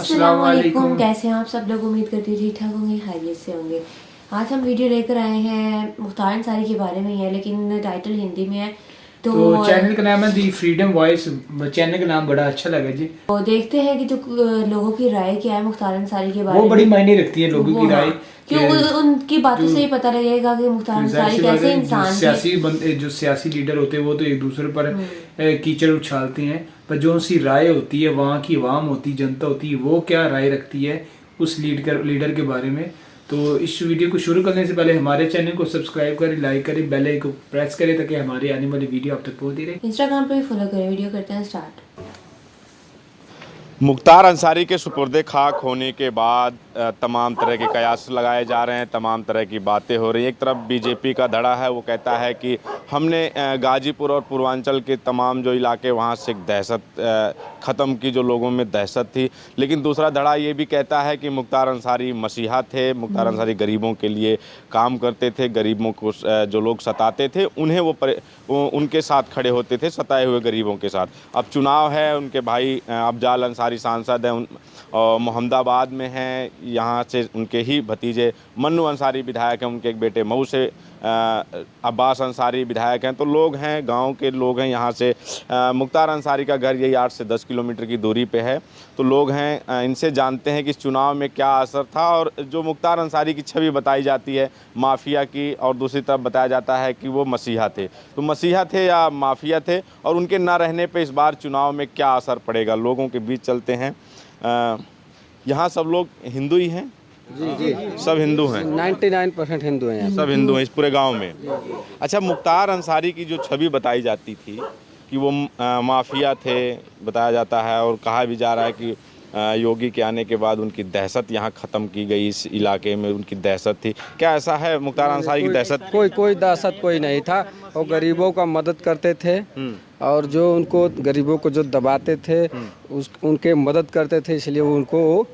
अस्सलाम वालेकुम। कैसे हैं आप सब लोग? उम्मीद करती हूँ ठीक ठाक होंगे, खैरियत से होंगे। आज हम वीडियो लेकर आए हैं मुख्तार अंसारी के बारे में ही है, लेकिन टाइटल हिंदी में है। तो चैनल का नाम है दी फ्रीडम वॉइस। चैनल का नाम बड़ा अच्छा लगा जी। तो देखते हैं कि जो लोगों की राय क्या है मुख्तार अंसारी के बारे में। वो बड़ी मायने रखती है लोगों की राय। क्यों उनकी बातों से ही पता लगेगा कि मुख्तार अंसारी कैसे इंसान थे। जो सियासी लीडर होते हैं वो तो एक दूसरे पर कीचड़ उछालते हैं, पर जो उनकी राय होती है, वहाँ की आवाम होती है, जनता होती है, वो क्या राय रखती है उस लीडर के बारे में। तो इस वीडियो को शुरू करने से पहले हमारे चैनल को सब्सक्राइब करें, लाइक करें, बेल आइकन को प्रेस करें ताकि हमारी आने वाली वीडियो आप तक पहुंचती रहे। इंस्टाग्राम पे भी फॉलो करें। वीडियो करते हैं स्टार्ट। मुख्तार अंसारी के सुपुर्दे खाक होने के बाद तमाम तरह के कयास लगाए जा रहे हैं, तमाम तरह की बातें हो रही हैं। एक तरफ बीजेपी का धड़ा है, वो कहता है कि हमने गाजीपुर और पूर्वांचल के तमाम जो इलाके वहाँ से दहशत ख़त्म की, जो लोगों में दहशत थी। लेकिन दूसरा धड़ा ये भी कहता है कि मुख्तार अंसारी मसीहा थे, मुख्तार अंसारी गरीबों के लिए काम करते थे, गरीबों को जो लोग सताते थे उन्हें वो उनके साथ खड़े होते थे, सताए हुए गरीबों के साथ। अब चुनाव है, उनके भाई अफजाल अंसारी सांसद हैं और मोहम्मदाबाद में हैं, यहाँ से उनके ही भतीजे मन्नू अंसारी विधायक हैं, उनके एक बेटे मऊ से अब्बास अंसारी विधायक हैं। तो लोग हैं, गांव के लोग हैं यहाँ से। मुख्तार अंसारी का घर यही 8 से 10 किलोमीटर की दूरी पे है। तो लोग हैं, इनसे जानते हैं कि इस चुनाव में क्या असर था। और जो मुख्तार अंसारी की छवि बताई जाती है माफिया की, और दूसरी तरफ बताया जाता है कि वो मसीहा थे। तो मसीहा थे या माफिया थे, और उनके ना रहने पे इस बार चुनाव में क्या असर पड़ेगा, लोगों के बीच चलते हैं। यहाँ सब लोग हिंदू ही हैं? जी, सब हिंदू हैं। 99% हिंदू हैं, सब हिंदू हैं इस पूरे गांव में। अच्छा, मुख्तार अंसारी की जो छवि बताई जाती थी कि वो माफिया थे, बताया जाता है, और कहा भी जा रहा है कि योगी के आने के बाद उनकी दहशत यहाँ ख़त्म की गई, इस इलाके में उनकी दहशत थी। क्या ऐसा है मुख्तार अंसारी की दहशत? कोई दहशत कोई नहीं था। वो गरीबों का मदद करते थे, और जो उनको गरीबों को जो दबाते थे उनके मदद करते थे, इसलिए उनको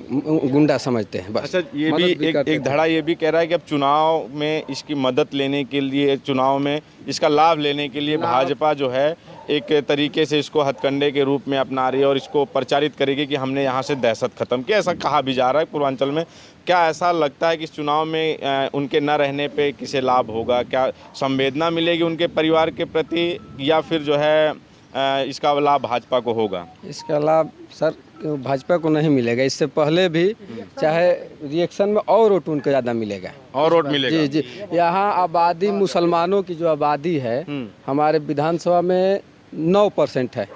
गुंडा समझते हैं बस। अच्छा, ये भी एक धड़ा ये भी कह रहा है कि अब चुनाव में इसकी मदद लेने के लिए, चुनाव में इसका लाभ लेने के लिए भाजपा जो है एक तरीके से इसको हथकंडे के रूप में अपना रही है और इसको प्रचारित करेगी कि हमने यहाँ से दहशत ख़त्म की। ऐसा कहा भी जा रहा है पूर्वांचल में। क्या ऐसा लगता है कि इस चुनाव में उनके न रहने पे किसे लाभ होगा? क्या संवेदना मिलेगी उनके परिवार के प्रति, या फिर जो है इसका लाभ भाजपा को होगा? इसका लाभ सर भाजपा को नहीं मिलेगा। इससे पहले भी चाहे रिएक्शन में और वोट उनको ज़्यादा मिलेगा, और वोट मिलेगा। जी। यहाँ आबादी, मुसलमानों की जो आबादी है हमारे विधानसभा में 9% है,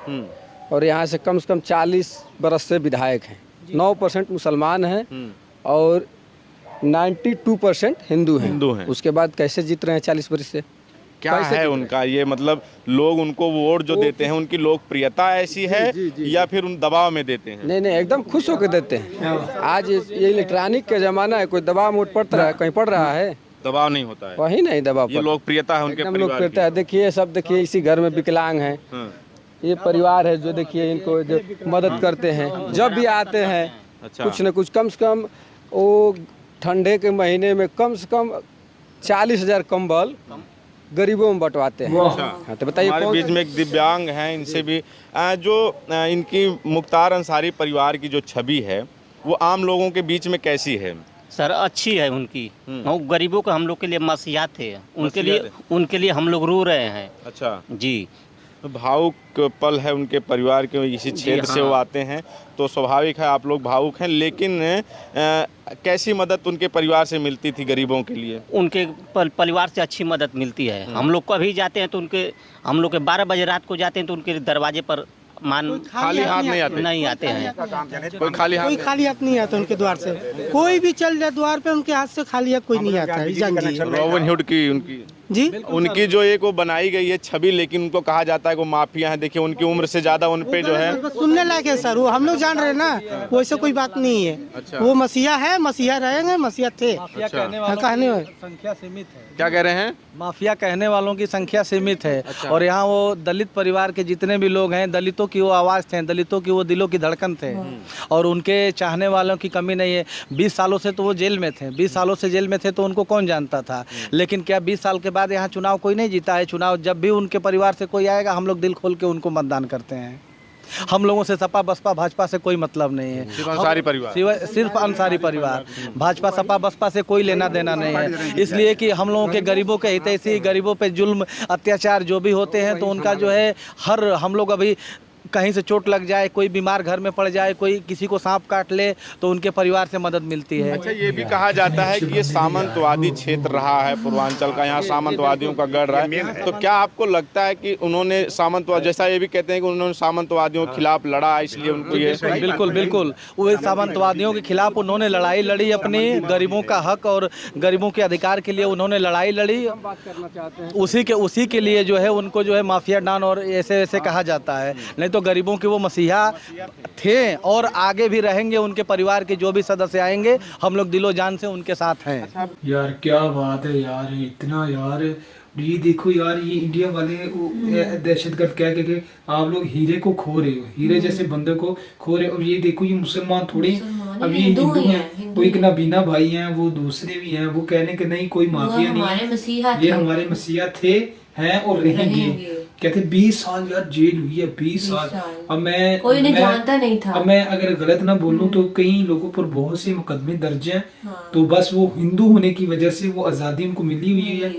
और यहाँ से कम 40 बरस से विधायक हैं। 9% मुसलमान हैं और 92% हिंदू हैं। उसके बाद कैसे जीत रहे हैं 40 बरस से? क्या है उनका ये, मतलब लोग उनको वोट जो देते हैं, उनकी लोकप्रियता ऐसी है या फिर उन दबाव में देते हैं? नहीं, एकदम खुश होकर देते हैं। आज ये इलेक्ट्रॉनिक का जमाना है, कोई दबाव वोट पड़ता है? कहीं पड़ रहा है? दबाव नहीं होता है, वही नहीं दबाव। ये लोकप्रियता है उनके परिवार की। लोकप्रियता है। देखिए सब, देखिए इसी घर में विकलांग हैं, ये परिवार है जो, देखिए इनको जो मदद करते हैं जब भी आते हैं। अच्छा। कुछ न कुछ, कम से कम वो ठंडे के महीने में कम से कम 40,000 कंबल गरीबों में बंटवाते हैं। हाँ, तो बताइए। हमारे बीच में एक दिव्यांग हैं, इनसे भी जो इनकी मुख्तार अंसारी परिवार की जो छवि है वो आम लोगों के बीच में कैसी है? सर अच्छी है उनकी। वो गरीबों का हम लोग के लिए मसीहा थे, उनके लिए हम लोग रो रहे हैं। अच्छा जी। भावुक पल है उनके परिवार के, इसी क्षेत्र से वो आते हैं, तो स्वाभाविक है आप लोग भावुक हैं। लेकिन कैसी मदद उनके परिवार से मिलती थी गरीबों के लिए? उनके परिवार से अच्छी मदद मिलती है। हम लोग कभी जाते हैं तो हम लोग के 12 बजे रात को जाते हैं तो उनके दरवाजे पर खाली हाथ नहीं आते हैं। कोई खाली हाथ नहीं आता उनके द्वार से। कोई भी चल जाए द्वार पे, उनके हाथ से खाली हाथ कोई नहीं आता है। रॉबिन हुड की उनकी जी, उनकी जो एक वो बनाई गई है छवि, लेकिन उनको कहा जाता है वो माफिया है। देखिए उनकी उम्र से ज्यादा उन पे जो है सुनने लायक है सर, वो हम लोग जान रहे हैं ना, वैसे कोई बात नहीं है। अच्छा। वो मसीहा है, मसीहा रहेंगे, मसीहा थे। माफिया कहने वालों की संख्या सीमित है। क्या कह रहे हैं? माफिया कहने वालों की संख्या सीमित है। और यहाँ वो दलित परिवार के जितने भी लोग हैं, दलितों की वो आवाज़ थे, दलितों की वो दिलों की धड़कन थे, और उनके चाहने वालों की कमी नहीं है। 20 सालों से तो वो जेल में थे, 20 सालों से जेल में थे, तो उनको कौन जानता था? लेकिन क्या 20 साल के बाद यहाँ चुनाव कोई नहीं जीता है? चुनाव जब भी उनके परिवार से कोई आएगा, हम लोग दिल खोल के उनको मतदान करते हैं। हम लोगों से सपा बसपा भाजपा से कोई मतलब नहीं है, सिर्फ अंसारी परिवार। सिर्फ अंसारी परिवार, भाजपा सपा बसपा से कोई लेना देना नहीं है। इसलिए कि हम लोगों के गरीबों के हितैषी, गरीबों पे जुल्म अत्याचार जो भी होते हैं तो उनका जो है हर हम लोग अभी कहीं से चोट लग जाए, कोई बीमार घर में पड़ जाए, कोई किसी को सांप काट ले तो उनके परिवार से मदद मिलती है। अच्छा, ये भी कहा जाता है कि ये सामंतवादी क्षेत्र रहा है पूर्वांचल का, यहाँ सामंतवादियों का गढ़ रहा है, तो क्या आपको लगता है कि उन्होंने सामंतवाद, जैसा ये भी कहते हैं कि उन्होंने सामंतवादियों के खिलाफ लड़ा इसलिए उनको ये बिल्कुल बिल्कुल वो सामंतवादियों के खिलाफ उन्होंने लड़ाई लड़ी, अपनी गरीबों का हक और गरीबों के अधिकार के लिए उन्होंने लड़ाई लड़ी। उसी के लिए जो है उनको जो है माफिया डॉन और ऐसे ऐसे कहा जाता है। नहीं तो गरीबों के वो मसीहा थे और आगे भी रहेंगे। उनके परिवार के जो भी सदस्य आएंगे हम लोग दिलो जान से उनके साथ हैं। यार क्या बात है यार, इतना यार, ये देखो यार, ये इंडिया वाले दहशतगर्द कह के आप लोग हीरे को खो रहे हो, हीरे जैसे बंदे को खो रहे हो। और ये देखो ये मुसलमान थोड़े, अब ये हिंदू हैं, कोई नबीना भाई हैं, वो दूसरे भी हैं, वो कहने के नहीं कोई माफिया नहीं, ये हमारे मसीहा थे, हैं और रहेंगे। कहते 20 साल यार जेल हुई है, 20 साल। अब मैं जानता नहीं था। अब मैं अगर गलत ना बोलूं तो कई लोगों पर बहुत से मुकदमे दर्ज हैं। तो बस वो हिंदू होने की वजह से वो आज़ादी उनको मिली हुई है।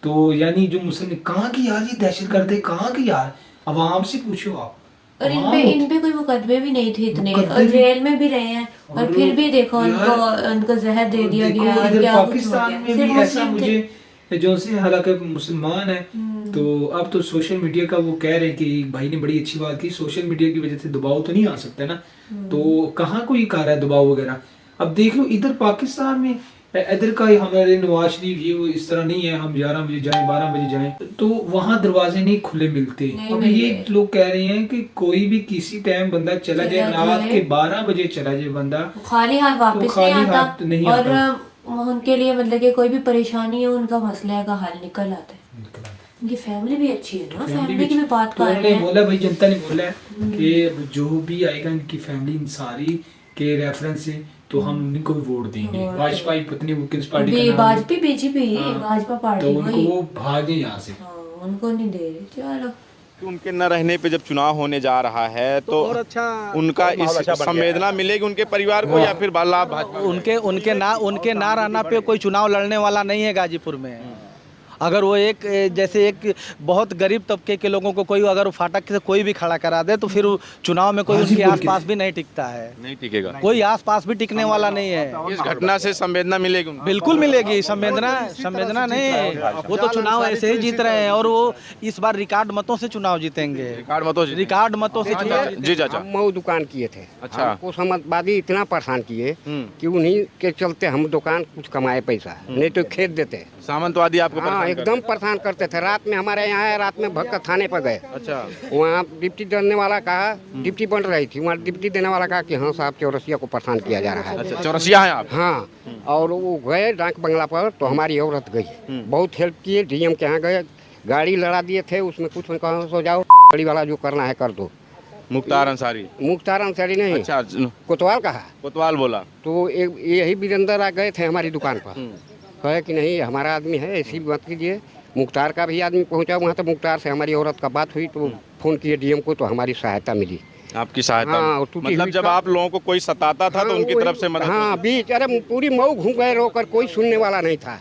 तो यानी जो मुस्लिम कहाँ की यार ये दहशतगर्द है, कहाँ की यार, आवाम से पूछो आप। और इन पे कोई मुकदमे भी नहीं थे इतने, और जेल में भी रहे हैं, और फिर भी देखो उनको जहर दे दिया गया। पाकिस्तान में भी ऐसा मुझे जो से हालांकि मुसलमान है, तो अब तो सोशल मीडिया का वो कह रहे हैं कि भाई ने बड़ी अच्छी बात की, सोशल मीडिया की वजह से दबाव तो नहीं आ सकता ना, तो कहाँ कोई कर रहा है दबाव वगैरह। अब देख लो इधर पाकिस्तान में, इधर का हमारे नवाज शरीफ ये वो इस तरह नहीं है, हम 11 बजे जाएं 12 बजे जाएं, तो वहाँ दरवाजे नहीं खुले मिलते। अब ये लोग कह रहे हैं कि कोई भी किसी टाइम बंदा चला जाए, रात के 12 बजे चला जाए बंदा, खाली हाथ वापस नहीं आता। और उनके लिए मतलब कि कोई भी परेशानी है उनका मसले का हल निकल आता है। उनकी फैमिली भी अच्छी है ना, फैमिली की भी बात कर रहे हैं। बोला भाई, जनता ने बोला है कि जो भी आएगा इनकी फैमिली इंसारी के रेफरेंस से तो हम उनको भी वोट देंगे। भाजपा पत्नी किस पार्टी का नाम, भाजपा बीजेपी, भाजपा पार्टी, तो उनको वो भागे यहाँ से, उनको नहीं दे रहे। चलो, उनके न रहने पे जब चुनाव होने जा रहा है तो और अच्छा उनका इस संवेदना मिलेगी उनके परिवार को, या फिर लाभ उनके ना रहना पे कोई चुनाव लड़ने वाला नहीं है गाजीपुर में। अगर वो जैसे एक बहुत गरीब तबके के लोगों को कोई अगर फाटक से कोई भी खड़ा करा दे तो फिर चुनाव में कोई उनके आसपास भी नहीं टिकता है, नहीं टिकेगा, कोई आसपास भी टिकने वाला नहीं है। इस घटना से संवेदना मिलेगी उनको? बिल्कुल मिलेगी संवेदना नहीं, वो तो चुनाव ऐसे ही जीत रहे हैं और वो इस बार रिकॉर्ड मतों से चुनाव जीतेंगे। रिकॉर्ड मतों से जी चाचा, मऊ दुकान किए थे। अच्छा, हमको समाजवादी इतना परेशान किए कि उन्हीं के चलते हम दुकान कुछ कमाए पैसा, नहीं तो खेत देते। सामंतवादी आपको एकदम परेशान करते थे। रात में हमारे यहाँ है, रात में भक्त थाने पर गए। अच्छा, वहाँ डिप्टी देने वाला कहा, डिप्टी बन रही थी, वहाँ डिप्टी देने वाला कहा कि हाँ साहब चौरसिया को परेशान किया जा रहा है। अच्छा, चौरसिया है आप? हाँ, और वो गए डाक बंगला पर, तो हमारी औरत गई, बहुत हेल्प किए। डीएम के यहाँ गए, गाड़ी लड़ा दिए थे, उसमें कुछ कहा सो जाओ, गाड़ी वाला जो करना है कर दो। मुख्तार अंसारी नहीं, अच्छा, कोतवाल कहा, कोतवाल बोला तो यही वीरेंद्र आ गए थे हमारी दुकान पर, कहे कि नहीं हमारा आदमी है, ऐसी बात कीजिए। मुख्तार का भी आदमी पहुंचा वहाँ, तो मुख्तार से हमारी औरत का बात हुई, तो फोन किए डीएम को, तो हमारी सहायता मिली। आपकी सहायता? हाँ, मतलब जब आप लोगों को कोई सताता था तो उनकी तरफ से मदद? हाँ, बीच अरे पूरी मऊ घूम गए, रोकर कोई सुनने वाला नहीं था,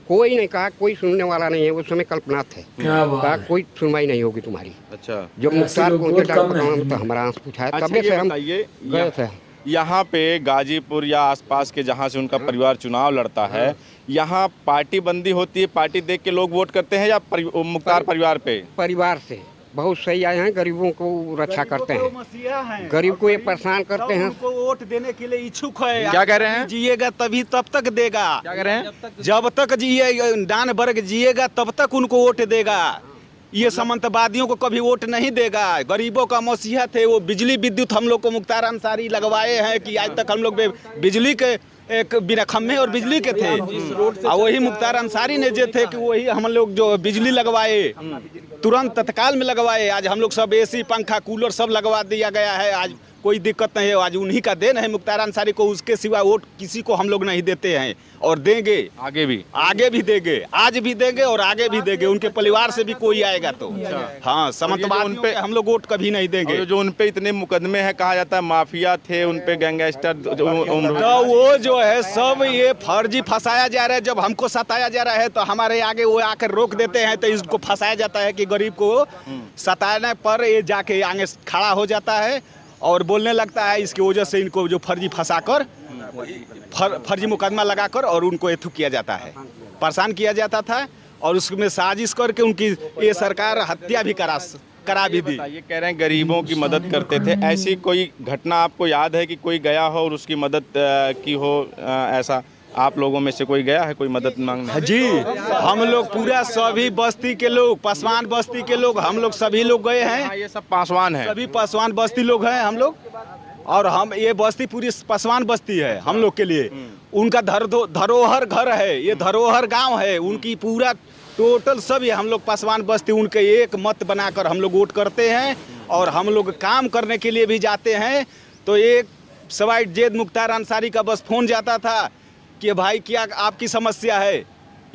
कोई नहीं कहा, कोई सुनने वाला नहीं है। उस समय कल्पना थे, कहा कोई सुनवाई नहीं होगी तुम्हारी। अच्छा, जब मुख्तार को तो हमारा आंस पूछा, तब से हम गए थे। यहाँ पे गाजीपुर या आसपास के जहाँ से उनका परिवार चुनाव लड़ता है, यहाँ पार्टी बंदी होती है, पार्टी देख के लोग वोट करते हैं, या मुख्तार परिवार पे? परिवार से बहुत सही आए हैं, गरीबों को रक्षा करते हैं, गरीब को ये परेशान करते हैं। उनको वोट देने के लिए इच्छुक है। क्या कह रहे हैं? जिएगा तभी तब तक देगा। क्या कह रहे हैं? जब तक जिए दान वर्ग जिएगा तब तक उनको वोट देगा। ये सामंतवादियों को कभी वोट नहीं देगा। गरीबों का मसीहा थे वो। बिजली विद्युत हम लोग को मुख्तार अंसारी लगवाए हैं कि आज तक हम लोग बिजली के एक बिना खम्भे और बिजली के थे, और वही मुख्तार अंसारी ने जो थे कि वही हम लोग जो बिजली लगवाए, तुरंत तत्काल में लगवाए। आज हम लोग सब एसी पंखा कूलर सब लगवा दिया गया है। आज कोई दिक्कत नहीं है, आज उन्हीं का देन है मुख्तार अंसारी को, उसके सिवा वोट किसी को हम लोग नहीं देते हैं और देंगे, आगे भी देंगे, आज भी देंगे और आगे भी देंगे। उनके परिवार से भी कोई आएगा तो हाँ, सामंतवादियों पे हम लोग वोट कभी नहीं देंगे। जो उन पे इतने मुकदमे हैं, कहा जाता है माफिया थे, उन पे गैंगस्टर, तो वो जो है सब ये फर्जी फंसाया जा रहा है। जब हमको सताया जा रहा है तो हमारे आगे वो आकर रोक देते हैं, तो इसको फंसाया जाता है कि गरीब को सताने पर ये जाके आगे खड़ा हो जाता है और बोलने लगता है। इसकी वजह से इनको जो फर्जी फंसाकर फर्जी मुकदमा लगाकर और उनको एथू किया जाता है, परेशान किया जाता था और उसमें साजिश करके उनकी ये सरकार हत्या भी करा भी दी। ये कह रहे हैं गरीबों की मदद करते थे, ऐसी कोई घटना आपको याद है कि कोई गया हो और उसकी मदद की हो? ऐसा आप लोगों में से कोई गया है कोई मदद मांगने? जी, हम लोग पूरा सभी बस्ती के लोग, पासवान बस्ती के लोग, हम लोग सभी लोग गए हैं। ये सब पासवान है, सभी पासवान बस्ती लोग हैं हम लोग, और हम ये बस्ती पूरी पासवान बस्ती है हम लोग के लिए। उनका धरोहर घर है, ये धरोहर गांव है, उनकी पूरा टोटल सब ये हम लोग पासवान बस्ती, उनके एक मत बनाकर हम लोग वोट करते हैं और हम लोग काम करने के लिए भी जाते हैं। तो एक सवाई जेद मुख्तार अंसारी का बस फोन जाता था कि भाई क्या आपकी समस्या है,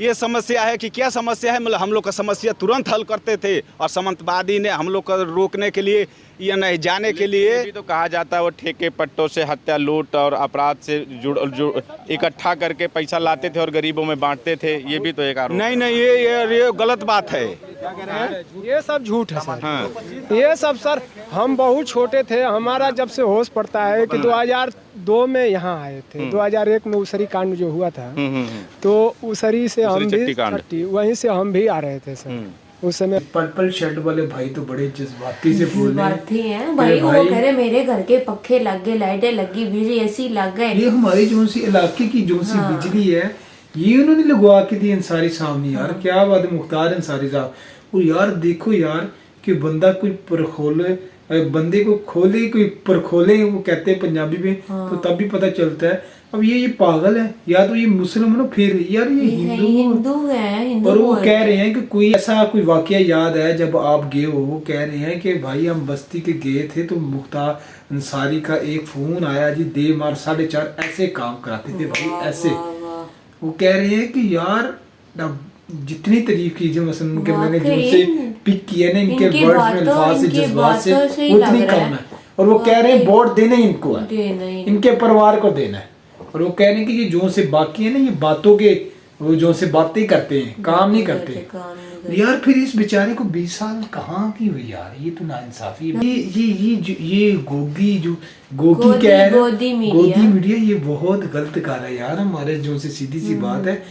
ये समस्या है कि क्या समस्या है, मतलब हम लोग का समस्या तुरंत हल करते थे। और सामंतवादी ने हम लोग को रोकने के लिए या नहीं जाने के लिए, तो कहा जाता है वो ठेके पट्टों से हत्या, लूट और अपराध से इकट्ठा करके पैसा लाते थे और गरीबों में बांटते थे, ये भी तो एक आरोप। नहीं, ये गलत बात है। ये सब झूठ है सर। हाँ। ये सब सर, हम बहुत छोटे थे, हमारा जब से होश पड़ता है कि 2002 में यहाँ आए थे। 2001 में उसरी कांड जो हुआ था, तो उसरी से हम भी वहीं से हम भी आ रहे थे सर उस समय। पर्पल शर्ट वाले भाई तो बड़े जज्बाती से बोल रहे हैं भाई, वो कह रहे मेरे घर के पक्के लग गए, लाइटें लगी, बिजली ऐसी लग गए। ये हमारी जो सी इलाके की जो सी बिजली है, ये उन्होंने लगवा के दी अंसारी साहब ने। यार क्या बात है मुख्तार अंसारी साहब। वो यार देखो यार कि बंदा कोई परखोले, बंदे को खोले कोई परखोले, वो कहते हैं पंजाबी में, तो तब भी पता चलता है। अब ये पागल है, या तो ये मुस्लिम है, फिर यार ये हिंदू है। और वो कह रहे हैं कि कोई ऐसा कोई वाकया याद है जब आप गए हो, वो कह रहे हैं कि भाई हम बस्ती के गए थे तो मुख्तार अंसारी का एक फोन आया जी, दे मार 4:30 ऐसे काम कराते थे भाई ऐसे। वो कह रहे हैं कि यार जितनी तारीफ कीजिए मसलन उनके, मैंने जिनसे पिक किया ना इनके वर्ड्स में, अल्फाज से, जज्बात से, उतनी कम है। और वो कह रहे हैं वोट देना इनको है, इनके परिवार को देना है। और वो कह रहे हैं कि ये जो से बाकी है ना, ये बातों के वो जो से बातें करते हैं, काम नहीं करते। यार फिर इस बेचारे को 20 साल कहाँ की हुई यार, ये तो नाइंसाफी है। ये गोगी क्या है, गोदी मीडिया, ये बहुत गलत कर रहा है यार हमारे जो से, सीधी सी बात है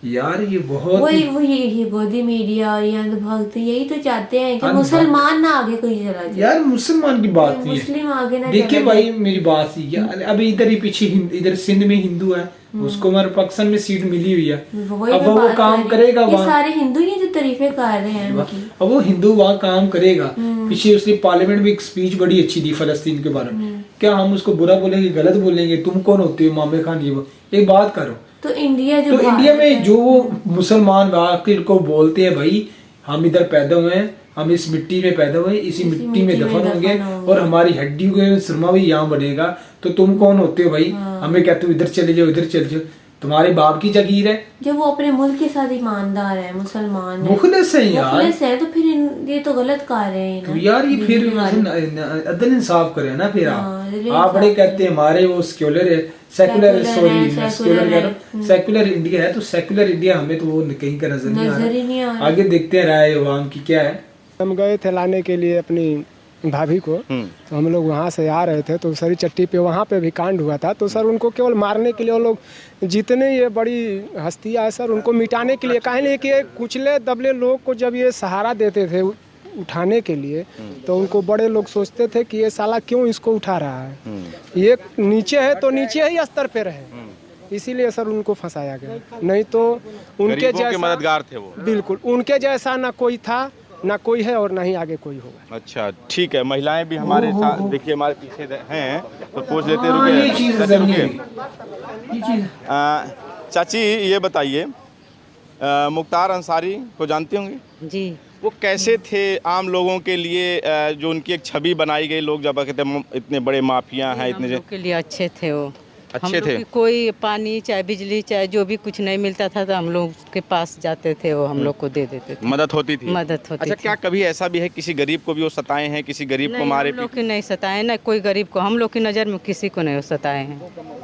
यार। ये बहुत वही गोदी मीडिया और ये अंधभक्त यही तो चाहते हैं कि मुसलमान ना आगे कोई चला जाए। यार मुसलमान की बात नहीं है, मुस्लिम आगे ना। देखिए भाई मेरी बात सी है, अभी इधर ही पीछे इधर सिंध में हिंदू है, उसको हमारे पाकिस्तान में सीट मिली हुई है। अब वो काम करेगा वहाँ, सारे हिंदू ही जो तारीफें कर रहे हैं उनकी। अब वो हिंदू वहाँ काम करेगा। पीछे उसने पार्लियामेंट में एक स्पीच बड़ी अच्छी दी फलस्तीन के बारे में। क्या हम उसको बुरा बोलेंगे, गलत बोलेंगे? तुम कौन होते हो मामे खान जी? वो एक बात करो, तो इंडिया में जो मुसलमान वाकिर को बोलते हैं भाई हम इधर पैदा हुए हैं, हम इस मिट्टी में पैदा हुए, इसी मिट्टी में दफन होंगे और हमारी हड्डी का सुरमा भी यहाँ बनेगा, तो तुम कौन होते हो भाई? हमें कहते हो इधर चले जाओ, इधर चले जाओ, तुम्हारे बाप की जागीर है। जब वो अपने मुल्क के साथ ईमानदार है, मुसलमान है, मुखलिस है यार, मुखलिस है, तो फिर ये तो गलत कर रहे हैं तो यार। ये फिर अदल इंसाफ करे ना। फिर आप बड़े कहते हैं हमारे वो सेक्युलर है, सेक्युलर इंडिया है, तो सेक्युलर इंडिया हमें तो वो कहीं का नजर नहीं आ रहा। आगे देखते हैं राय अवाम की क्या है। हम गए थे लाने के लिए अपनी भाभी को, तो हम लोग वहाँ से आ रहे थे तो सरी चट्टी पे वहाँ पे भी कांड हुआ था। तो सर उनको केवल मारने के लिए वो लोग, जितने ये बड़ी हस्तियाँ है सर, उनको मिटाने के लिए, कहे नहीं कि कुचले दबले लोग को जब ये सहारा देते थे उठाने के लिए, तो उनको बड़े लोग सोचते थे कि ये साला क्यों इसको उठा रहा है, ये नीचे है तो नीचे ही स्तर पे रहे, इसीलिए सर उनको फंसाया गया। नहीं तो उनके जैसा मददगार थे वो, बिल्कुल उनके जैसा ना कोई था, ना कोई है और ना ही आगे कोई होगा। अच्छा ठीक है, महिलाएं भी हमारे साथ देखिए हमारे पीछे हैं, तो पूछ लेते रुके। चाची ये बताइए, मुख्तार अंसारी को जानते होंगे? जी। वो कैसे थे आम लोगों के लिए, जो उनकी एक छवि बनाई गई, लोग जब कहते हैं इतने बड़े माफिया हैं, हम लोग के लिए अच्छे थे वो। हम अच्छे लोग थे। की कोई पानी चाहे बिजली चाहे जो भी कुछ नहीं मिलता था तो हम लोग के पास जाते थे, वो हम लोग को दे देते थे, मदद होती थी। मदद होती अच्छा, थी। क्या कभी ऐसा भी है किसी गरीब को भी वो सताए हैं, किसी गरीब को नहीं, मारे हम लोग की नहीं सताए ना कोई गरीब को, हम लोग की नज़र में किसी को नहीं सताए हैं।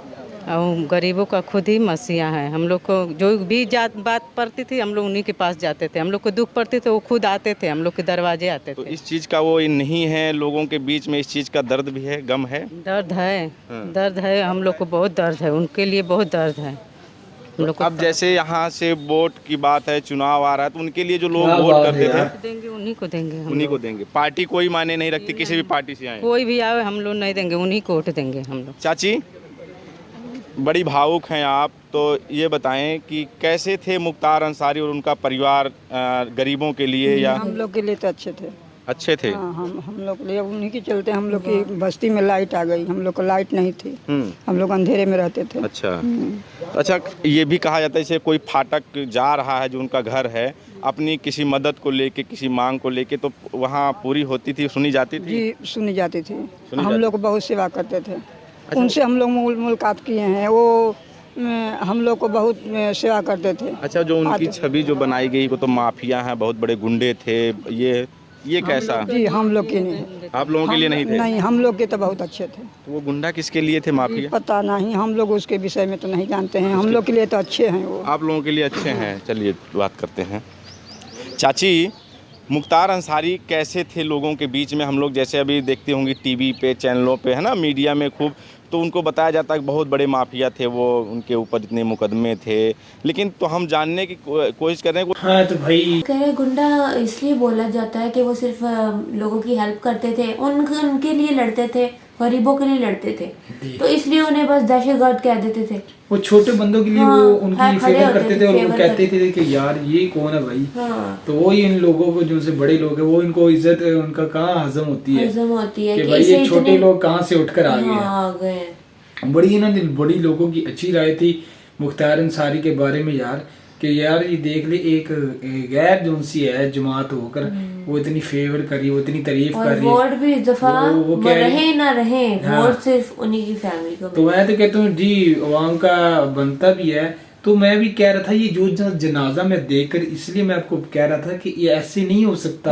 और गरीबों का खुद ही मसीहा है। हम लोग को जो भी बात पड़ती थी हम लोग उन्हीं के पास जाते थे, हम लोग को दुख पड़ती तो वो खुद आते थे, हम लोग के दरवाजे आते तो थे। इस चीज़ का वो नहीं है, लोगों के बीच में इस चीज़ का दर्द भी है, गम है। दर्द है, दर्द है, हम लोग को बहुत दर्द है, उनके लिए बहुत दर्द है हम लोग को। अब जैसे यहाँ से वोट की बात है, चुनाव आ रहा है, तो उनके लिए जो लोग वोट करते थे देंगे उन्हीं को देंगे, हम उन्हीं को लोग। देंगे। पार्टी कोई मायने नहीं रखती, किसी भी पार्टी से आए। कोई भी आवे हम लोग नहीं देंगे, उन्हीं को वोट देंगे हम लोग। चाची, बड़ी भावुक हैं आप, तो ये बताएं कि कैसे थे मुख्तार अंसारी और उनका परिवार गरीबों के लिए, या हम लोग के लिए तो अच्छे थे। अच्छे थे? हाँ, हम लोग के लिए उन्हीं के चलते हम लोग की बस्ती में लाइट आ गई, हम लोग को लाइट नहीं थी, हम लोग अंधेरे में रहते थे। अच्छा। अच्छा, ये भी कहा जाता है जैसे कोई फाटक जा रहा है जो उनका घर है, अपनी किसी मदद को लेके, किसी मांग को लेके, तो वहाँ पूरी होती थी, सुनी जाती थी? जी, सुनी जाती थी। हम लोग बहुत सेवा करते थे। उनसे हम लोग मुलाकात किए हैं, वो हम लोग को बहुत सेवा करते थे। अच्छा, जो उनकी छवि जो बनाई गई वो तो माफिया हैं, बहुत बड़े गुंडे थे, ये कैसा? जी, हम लोग के नहीं। आप लोगों के लिए नहीं थे? नहीं, हम लोग के तो बहुत अच्छे थे। तो वो गुंडा किसके लिए थे, माफिया? पता नहीं, हम लोग उसके विषय में तो नहीं जानते हैं, हम लोग के लिए तो अच्छे हैं वो। आप लोगों के लिए अच्छे हैं। चलिए बात करते हैं। चाची, मुख्तार अंसारी कैसे थे लोगों के बीच में? हम लोग जैसे अभी देखते होंगे टीवी पे, चैनलों पे, है ना, मीडिया में खूब, तो उनको बताया जाता है कि बहुत बड़े माफिया थे वो, उनके ऊपर इतने मुकदमे थे, लेकिन तो हम जानने की कोशिश कर रहे हैं। हाँ तो भाई कह रहे गुंडा इसलिए बोला जाता है कि वो सिर्फ लोगों की हेल्प करते थे, उनके लिए लड़ते थे, गरीबों के लिए लड़ते थे, तो इसलिए उन्हें बस दहशतगर्द कह देते थे। वो छोटे बंदों के लिए हाँ, वो उनकी फेवर करते थे और वो फेवर कहते थे कि यार ये कौन है भाई। हाँ। तो वो ही इन लोगों को, जो से बड़े लोग हैं, वो इनको इज्जत उनका कहाँ हजम होती है कि भाई ये छोटे लोग कहाँ से उठकर आ गए हैं। बड़ी इन्होंने बड़ी लोगों की अच्छी राय थी मुख्तार अंसारी के बारे में यार, कि यार ये देख ले, एक गैर जो सी है जमात होकर वो इतनी फेवर करी, वो इतनी तारीफ कर रही है। वोट भी इस दफा वो रहे ना रहे, हाँ। वोट सिर्फ उन्हीं की फैमिली को। तो मैं तो कहता हूँ जी, अवाम का बनता भी है। तो मैं भी कह रहा था ये जो जनाजा में देखकर, इसलिए मैं आपको कह रहा था कि ये ऐसे नहीं हो सकता।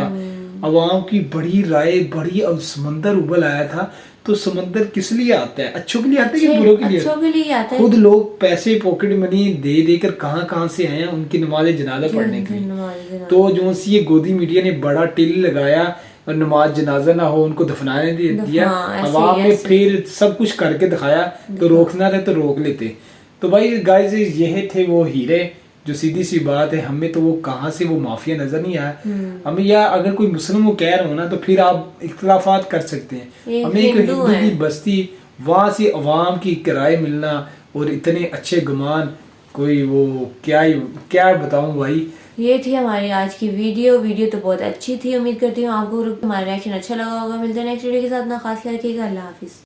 अवाम की बड़ी राय, बड़ी, अब समंदर उबल आया था, तो समंदर किस लिए आता है? अच्छों के लिए आता है कि बुरों के लिए? अच्छों के लिए आता है। खुद लोग पैसे पॉकेट मनी दे देकर कहाँ से आए हैं उनकी नमाज जनाजा पढ़ने के लिए। तो जो सी ये गोदी मीडिया ने बड़ा टिल लगाया और नमाज जनाजा ना हो, उनको दफनाने दे दिया। अवाम ने फिर सब कुछ करके दिखाया, तो रोकना रहे तो रोक लेते। तो भाई गाइस, ये थे वो हीरे, जो सीधी सी बात है। हमें तो वो कहाँ से वो माफिया नजर नहीं आया हमें। या अगर कोई मुस्लिम को कह रहा हो ना, तो फिर आप इख्तलाफात कर सकते हैं। हमें एक हिंदू की बस्ती, वहां से अवाम की किराए मिलना और इतने अच्छे गुमान, कोई वो क्या बताऊं भाई। ये थी हमारी आज की वीडियो तो बहुत अच्छी थी। उम्मीद करती हूँ आपको हमारा रिएक्शन अच्छा लगा होगा। मिलते हैं नेक्स्ट वीडियो के साथ। ना खास ख्याल रखिएगा। अल्लाह हाफिज।